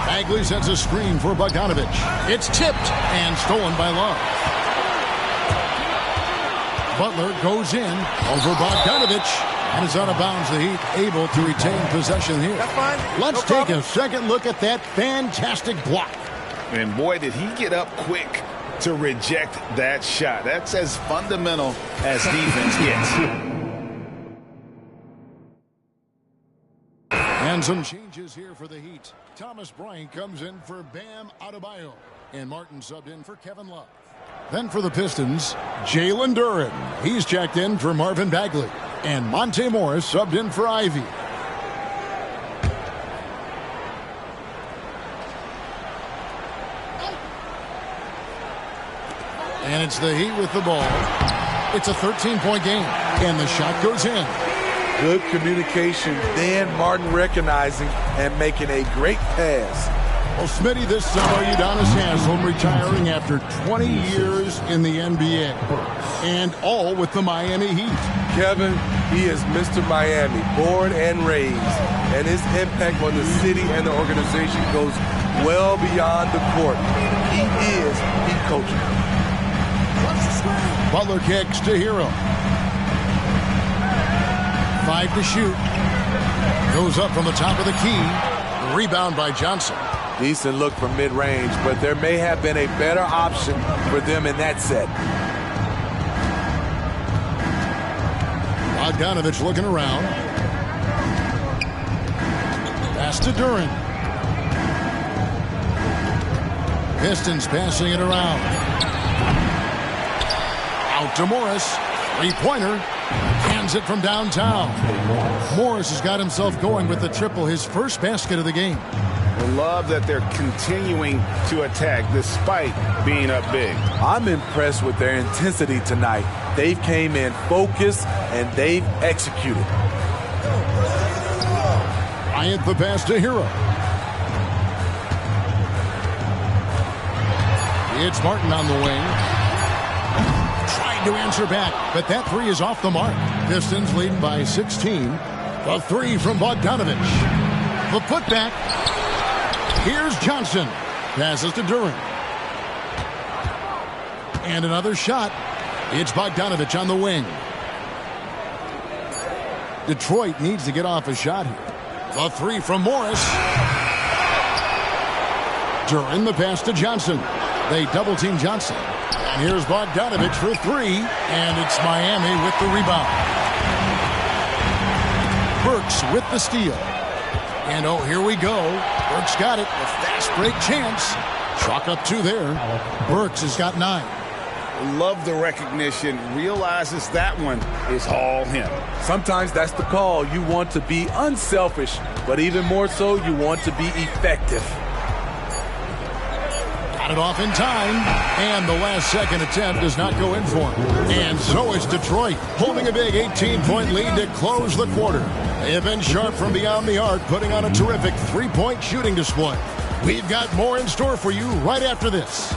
Bagley sets a screen for Bogdanovich. It's tipped and stolen by Love. Butler goes in over Bogdanovich and is out of bounds. The Heat able to retain possession here. That's fine. Let's take a second look at that fantastic block. And boy, did he get up quick to reject that shot. That's as fundamental as defense gets. And And some changes here for the Heat. Thomas Bryant comes in for Bam Adebayo. And Martin subbed in for Kevin Love. Then for the Pistons, Jalen Duren. He's checked in for Marvin Bagley. And Monte Morris subbed in for Ivy. And it's the Heat with the ball. It's a 13-point game. And the shot goes in. Good communication. Dan Martin recognizing and making a great pass. Well, Smitty, this summer Udonis Haslem retiring after 20 years in the NBA. And all with the Miami Heat. Kevin, he is Mr. Miami, born and raised. And his impact on the city and the organization goes well beyond the court. He is Heat coaching. Butler kicks to Hero. 5 to shoot. Goes up from the top of the key. Rebound by Johnson. Decent look from mid-range, but there may have been a better option for them in that set. Bogdanovich looking around. Pass to Duren. Pistons passing it around. Out to Morris. Three-pointer. Hands it from downtown. Morris has got himself going with the triple, his first basket of the game. I love that they're continuing to attack despite being up big. I'm impressed with their intensity tonight. They've came in focused and they've executed. Bryant the pass to Hero. It's Martin on the wing. Trying to answer back, but that three is off the mark. Pistons leading by 16. The three from Bogdanovich. The putback. Here's Johnson. Passes to Duren. And another shot. It's Bogdanovich on the wing. Detroit needs to get off a shot here. The three from Morris. Duren the pass to Johnson. They double-team Johnson. And here's Bogdanovich for three. And it's Miami with the rebound. Burks with the steal. And oh, here we go. Burks got it. A fast break chance. Chalk up 2 there. Burks has got 9. Love the recognition. Realizes that one is all him. Sometimes that's the call. You want to be unselfish, but even more so, you want to be effective. Got it off in time, and the last second attempt does not go in for him. And so is Detroit, holding a big 18-point lead to close the quarter. They have been sharp from beyond the arc, putting on a terrific three-point shooting display. We've got more in store for you right after this.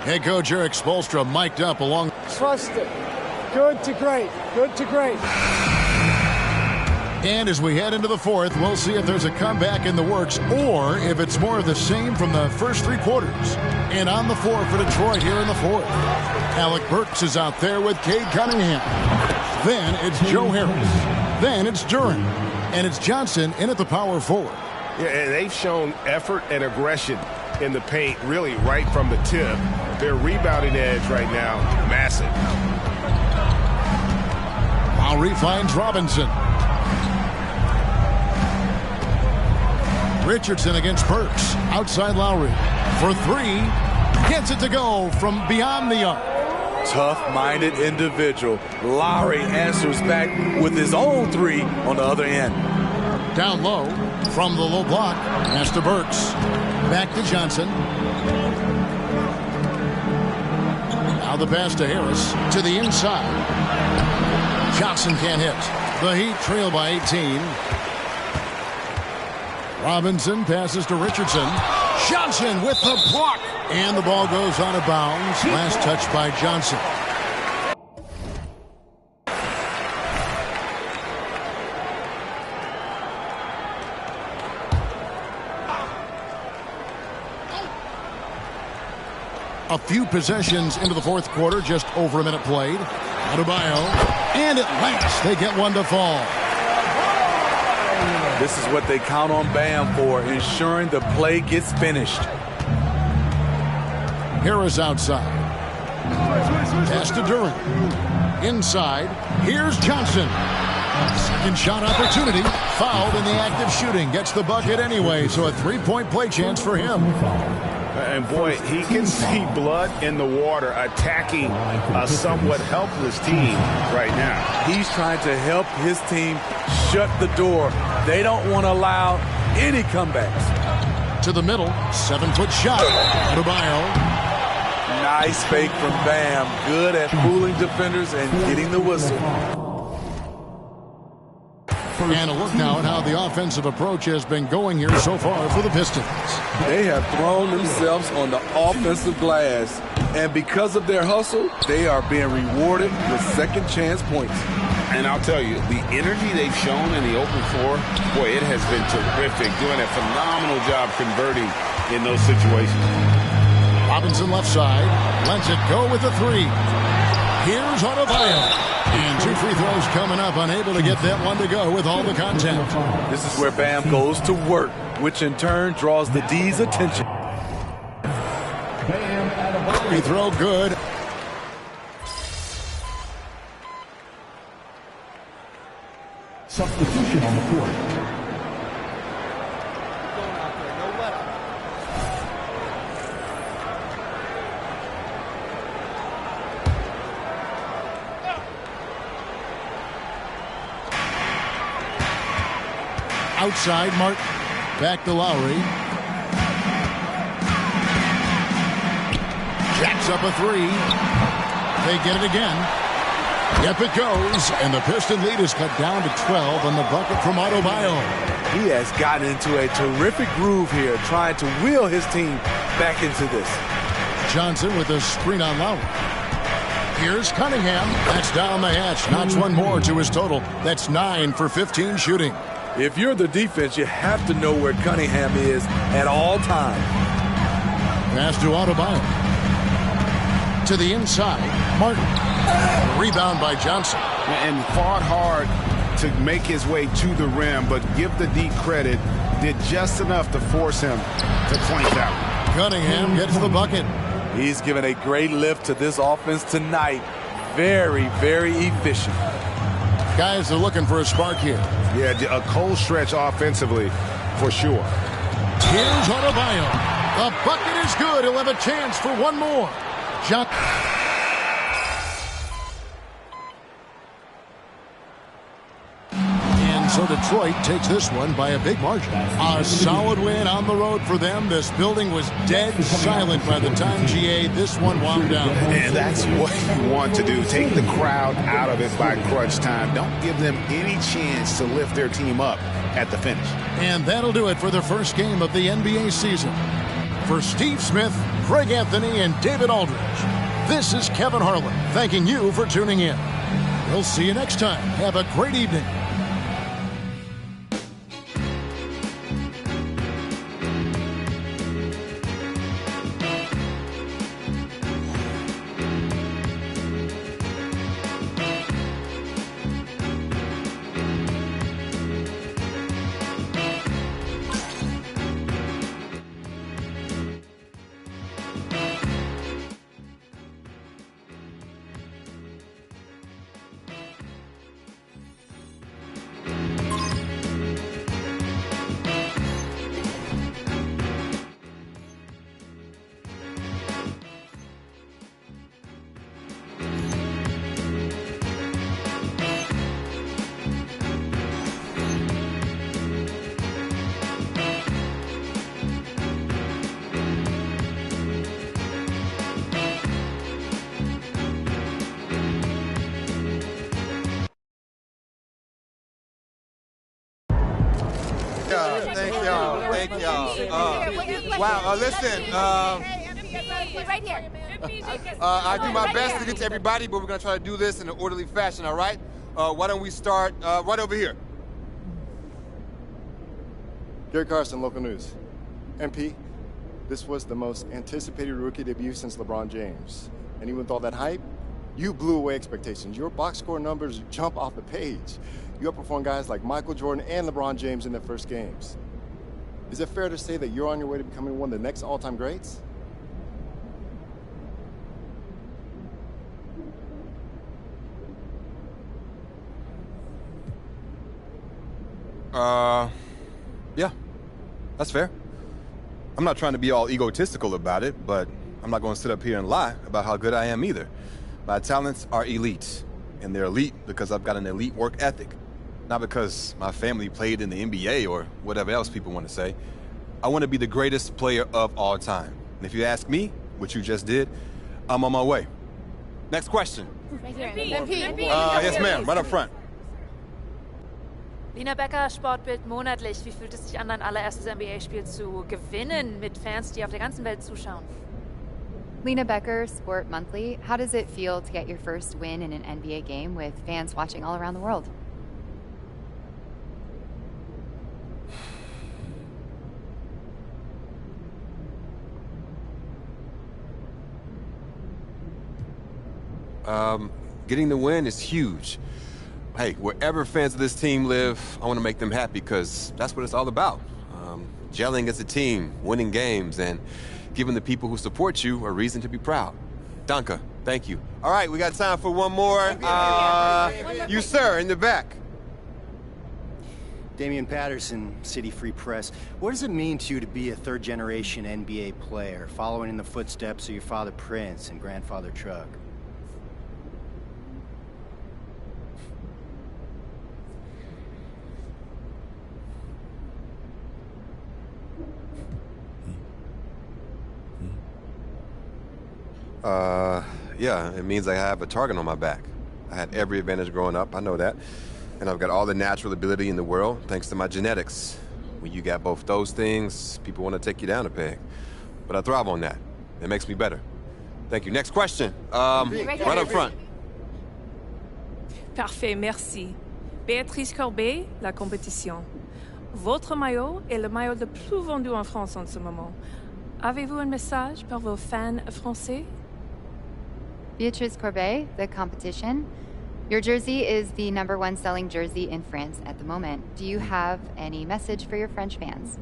Head coach Eric Spoelstra mic'd up along. Trust it. Good to great. Good to great. And as we head into the fourth, we'll see if there's a comeback in the works or if it's more of the same from the first 3 quarters. And on the floor for Detroit here in the fourth, Alec Burks is out there with Cade Cunningham. Then it's Joe Harris. Then it's Duren. And it's Johnson in at the power forward. Yeah, and they've shown effort and aggression in the paint really right from the tip. Their rebounding edge right now, massive. Lowry finds Robinson. Richardson against Burks. Outside Lowry. For 3. Gets it to go from beyond the arc. Tough-minded individual. Lowry answers back with his own 3 on the other end. Down low from the low block. Pass to Burks. Back to Johnson. Now the pass to Harris. To the inside. Johnson can't hit. The Heat trail by 18. Robinson passes to Richardson. Johnson with the block. And the ball goes out of bounds. Last touch by Johnson. A few possessions into the fourth quarter, just over a minute played. Adebayo. And at last, they get one to fall. This is what they count on Bam for, ensuring the play gets finished. Harris outside. Pass to Durant. Inside. Here's Johnson. Second shot opportunity. Fouled in the act of shooting. Gets the bucket anyway, so a three-point play chance for him. And boy, he can see blood in the water attacking a somewhat helpless team right now. He's trying to help his team shut the door. They don't want to allow any comebacks. To the middle, 7-foot shot. Adebayo. Nice fake from Bam. Good at fooling defenders and getting the whistle. And a look now at how the offensive approach has been going here so far for the Pistons. They have thrown themselves on the offensive glass, and because of their hustle, they are being rewarded with second chance points. And I'll tell you, the energy they've shown in the open floor, boy, it has been terrific, doing a phenomenal job converting in those situations. Robinson left side, lets it go with the three. Here's Adebayo. And 2 free throws coming up, unable to get that one to go with all the contact. This is where Bam goes to work, which in turn draws the D's attention. Free throw good. Substitution on the court. Outside, Martin. Back to Lowry. Jacks up a three. They get it again. Yep, it goes. And the Piston lead is cut down to 12 on the bucket from Adebayo. He has gotten into a terrific groove here, trying to wheel his team back into this. Johnson with a screen on Lowry. Here's Cunningham. That's down the hatch. Knocks one more to his total. That's 9 for 15 shooting. If you're the defense, you have to know where Cunningham is at all times. Pass to Adebayo. To the inside, Martin. Rebound by Johnson. And fought hard to make his way to the rim, but give the D credit, did just enough to force him to point out. Cunningham gets the bucket. He's given a great lift to this offense tonight. Very, very efficient. Guys are looking for a spark here. Yeah, a cold stretch offensively, for sure. Here's Adebayo. The bucket is good. He'll have a chance for one more. And so Detroit takes this one by a big margin. A solid win on the road for them. This building was dead silent by the time GA this one wound down. And that's what you want to do. Take the crowd out of it by crunch time. Don't give them any chance to lift their team up at the finish. And that'll do it for the first game of the NBA season. For Steve Smith, Craig Anthony, and David Aldridge, this is Kevin Harlan thanking you for tuning in. We'll see you next time. Have a great evening. Thank y'all. Wow, listen. Right here. I do my best to get to everybody, but we're going to try to do this in an orderly fashion, all right? Why don't we start right over here? Gary Carson, local news. MP, this was the most anticipated rookie debut since LeBron James. And even with all that hype, You blew away expectations. Your box score numbers jump off the page. You outperformed guys like Michael Jordan and LeBron James in their first games. Is it fair to say that you're on your way to becoming one of the next all-time greats? Yeah, that's fair. I'm not trying to be all egotistical about it, but I'm not going to sit up here and lie about how good I am either. My talents are elite, and they're elite because I've got an elite work ethic, not because my family played in the NBA or whatever else people want to say. I want to be the greatest player of all time. And if you ask me, which you just did, I'm on my way. Next question. Right here. MP. Yes, ma'am, right up front. Lina Becker, Sportbild monatlich. Wie fühlt es sich an, dein allererstes NBA-Spiel zu gewinnen mit Fans, die auf der ganzen Welt zuschauen? Lina Becker, Sport Monthly. How does it feel to get your first win in an NBA game with fans watching all around the world? Getting the win is huge. Hey, wherever fans of this team live, I want to make them happy because that's what it's all about. Gelling as a team, winning games, and giving the people who support you a reason to be proud. Danke, thank you. All right, we got time for one more. You, sir, in the back. Damian Patterson, City Free Press. What does it mean to you to be a third-generation NBA player, following in the footsteps of your father Prince and grandfather Chuck? Yeah, it means I have a target on my back. I had every advantage growing up, I know that. And I've got all the natural ability in the world, thanks to my genetics. When you got both those things, people want to take you down a peg. But I thrive on that. It makes me better. Thank you. Next question. Right up front. Parfait, merci. Béatrice Corbet, La Compétition. Votre maillot est le maillot le plus vendu en France en ce moment. Avez-vous un message pour vos fans français? Beatrice Corbet, The Competition. Your jersey is the #1 selling jersey in France at the moment. Do you have any message for your French fans?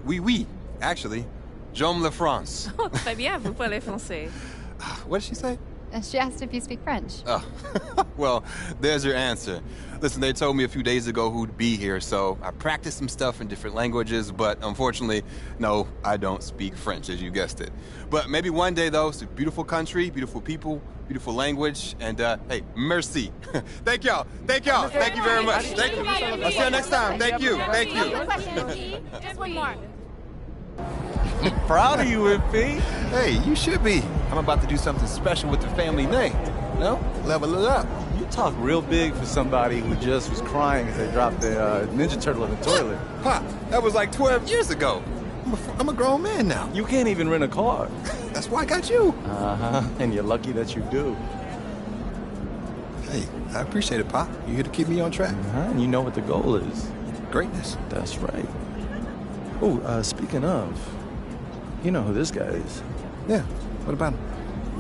Oui, actually. J'aime la France. Oh, très bien, vous parlez français. What did she say? She asked if you speak French. Oh, well, there's your answer. Listen, they told me a few days ago who'd be here, so I practiced some stuff in different languages, but unfortunately, no, I don't speak French, as you guessed it. But maybe one day, though. It's a beautiful country, beautiful people, beautiful language, and, hey, merci. Thank y'all. Thank y'all. Thank you very much. Thank you. I'll see you next time. Thank you. Thank you. Just one more. Proud of you, MP. Hey, you should be. I'm about to do something special with the family name. No? Level it up. You talk real big for somebody who just was crying as they dropped the Ninja Turtle in the toilet. Pop, that was like 12 years ago. I'm a grown man now. You can't even rent a car. That's why I got you. Uh-huh, and you're lucky that you do. Hey, I appreciate it, Pop. You here to keep me on track. And you know what the goal is. Greatness. That's right. Oh, speaking of, you know who this guy is. Yeah, what about him?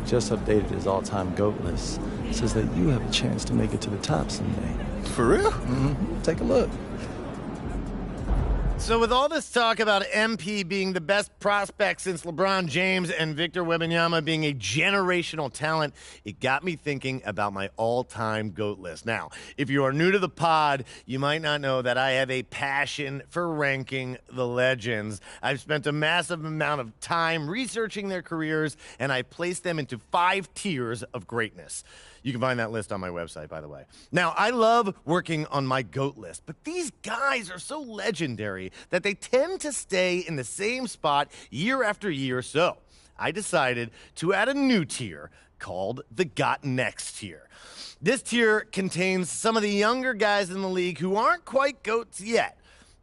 He just updated his all-time GOAT list. Says that you have a chance to make it to the top someday. For real? Mm-hmm. Take a look. So with all this talk about MP being the best prospect since LeBron James and Victor Wembanyama being a generational talent, it got me thinking about my all-time GOAT list. Now, if you are new to the pod, you might not know that I have a passion for ranking the legends. I've spent a massive amount of time researching their careers, and I placed them into 5 tiers of greatness. You can find that list on my website, by the way. Now, I love working on my GOAT list, but these guys are so legendary that they tend to stay in the same spot year after year. So I decided to add a new tier called the Got Next tier. This tier contains some of the younger guys in the league who aren't quite GOATs yet,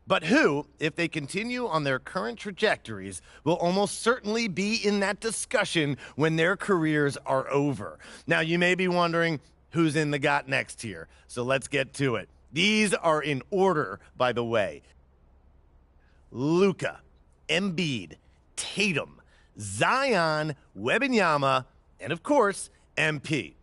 but who, if they continue on their current trajectories, will almost certainly be in that discussion when their careers are over. Now, you may be wondering who's in the Got Next tier, so let's get to it. These are in order, by the way. Luka, Embiid, Tatum, Zion, Wembanyama, and of course, MP.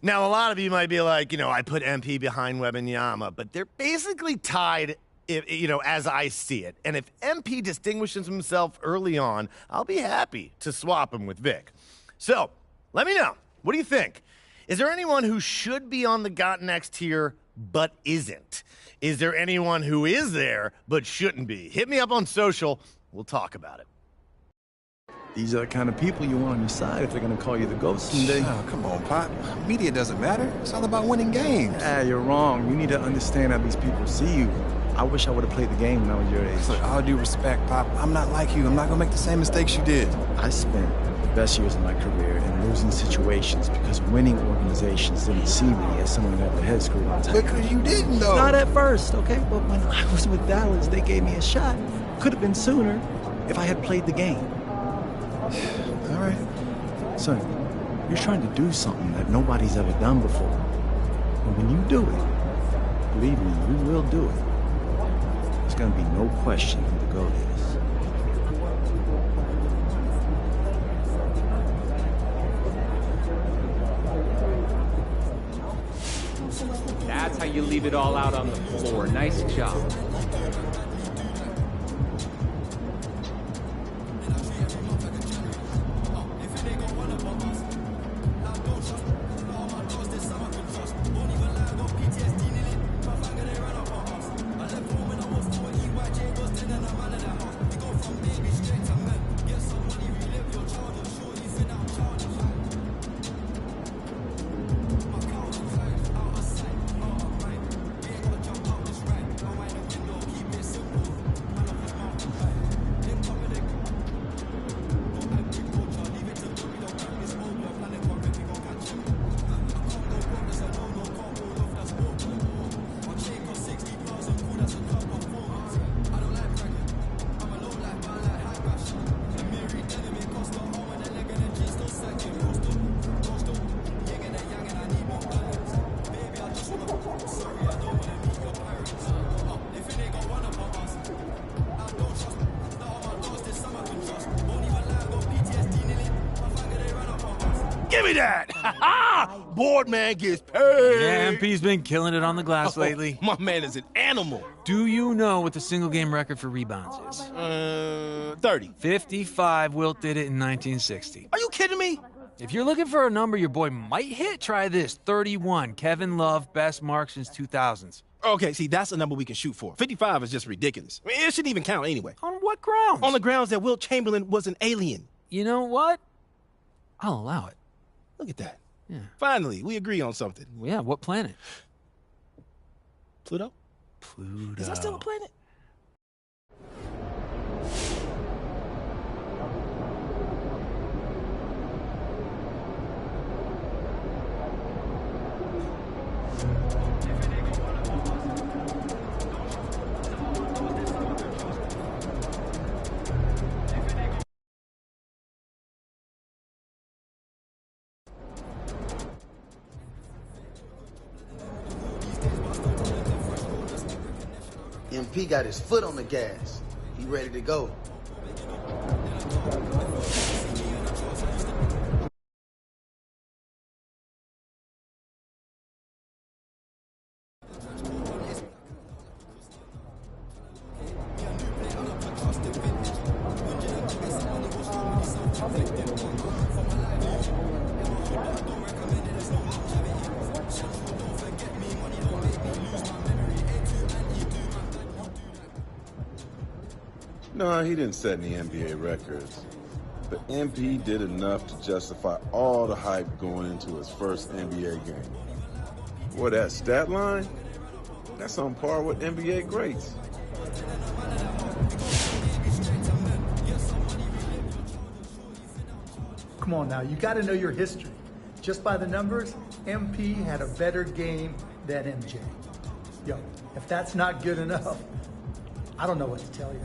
Now, a lot of you might be like, I put MP behind Wembanyama, but they're basically tied, as I see it. And if MP distinguishes himself early on, I'll be happy to swap him with Vic. So, let me know. What do you think? Is there anyone who should be on the Got Next tier but isn't? Is there anyone who is there but shouldn't be? Hit me up on social. We'll talk about it. These are the kind of people you want on your side if they're going to call you the GOAT someday. Oh, come on, Pop. Media doesn't matter. It's all about winning games. You're wrong. You need to understand how these people see you. I wish I would have played the game when I was your age. Look, all due respect, Pop, I'm not like you. I'm not going to make the same mistakes you did. I spent the best years of my career in losing situations because winning organizations didn't see me as someone who had their head screwed on tight. Because you didn't, though. Not at first, okay? But when I was with Dallas, they gave me a shot. Could have been sooner if I had played the game. All right. Son, you're trying to do something that nobody's ever done before. And when you do it, believe me, you will do it. There's going to be no question who the GOAT is. That's how you leave it all out on the floor. Nice job. Give me that! Boardman gets paid! Yeah, MP's been killing it on the glass lately. My man is an animal. Do you know what the single-game record for rebounds is? 30. 55. Wilt did it in 1960. Are you kidding me? If you're looking for a number your boy might hit, try this. 31. Kevin Love, best mark since 2000s. Okay, see, that's a number we can shoot for. 55 is just ridiculous. I mean, it shouldn't even count anyway. On what grounds? On the grounds that Wilt Chamberlain was an alien. You know what? I'll allow it. Look at that. Yeah. Finally, we agree on something. Yeah, what planet? Pluto? Pluto. Is that still a planet? MP got his foot on the gas. He ready to go. No, he didn't set any NBA records. But MP did enough to justify all the hype going into his first NBA game. Boy, that stat line, that's on par with NBA greats. Come on now, you got to know your history. Just by the numbers, MP had a better game than MJ. Yo, if that's not good enough, I don't know what to tell you.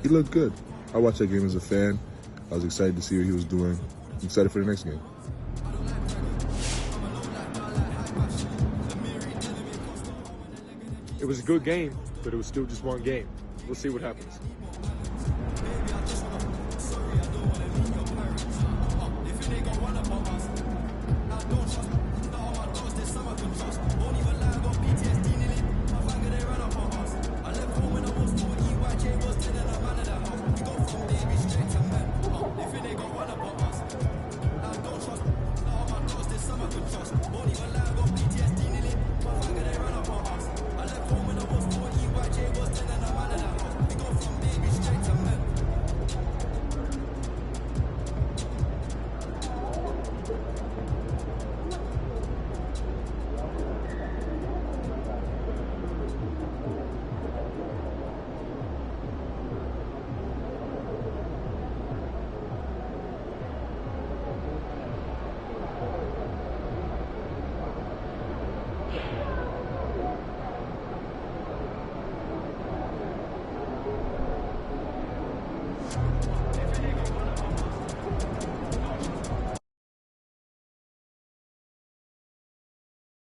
He looked good. I watched that game as a fan. I was excited to see what he was doing. I'm excited for the next game. It was a good game, but it was still just one game. We'll see what happens.